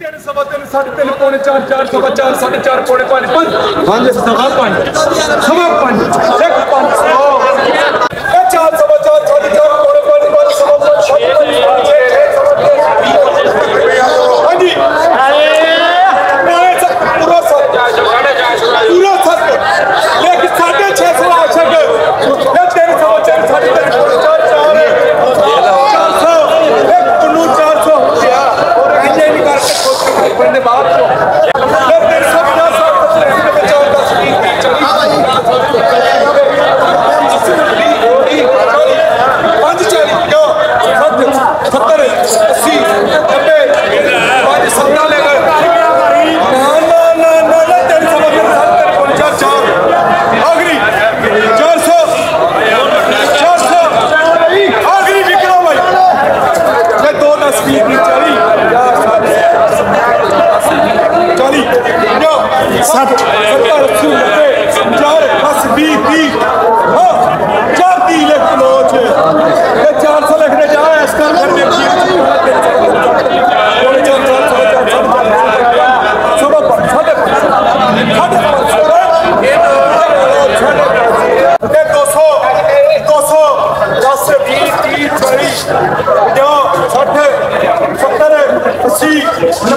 3 सवा 3 साढ़े 3 पौने 4 4 सवा 4 साढ़े 4 पौने 5 5 सवा 5 सवा 5 1 5 4 सवा 4 साढ़े 4 पौने 5 5 सवा 5 6 हाँ जी पूरा सर लेकिन 650 आशक ये 3 सवा 4 साढ़े 3 पौने 4 4 400 1 पुनू 400 और इन्हें निकाल के बंदे बाहर ले 350 50 10 20 60 70 80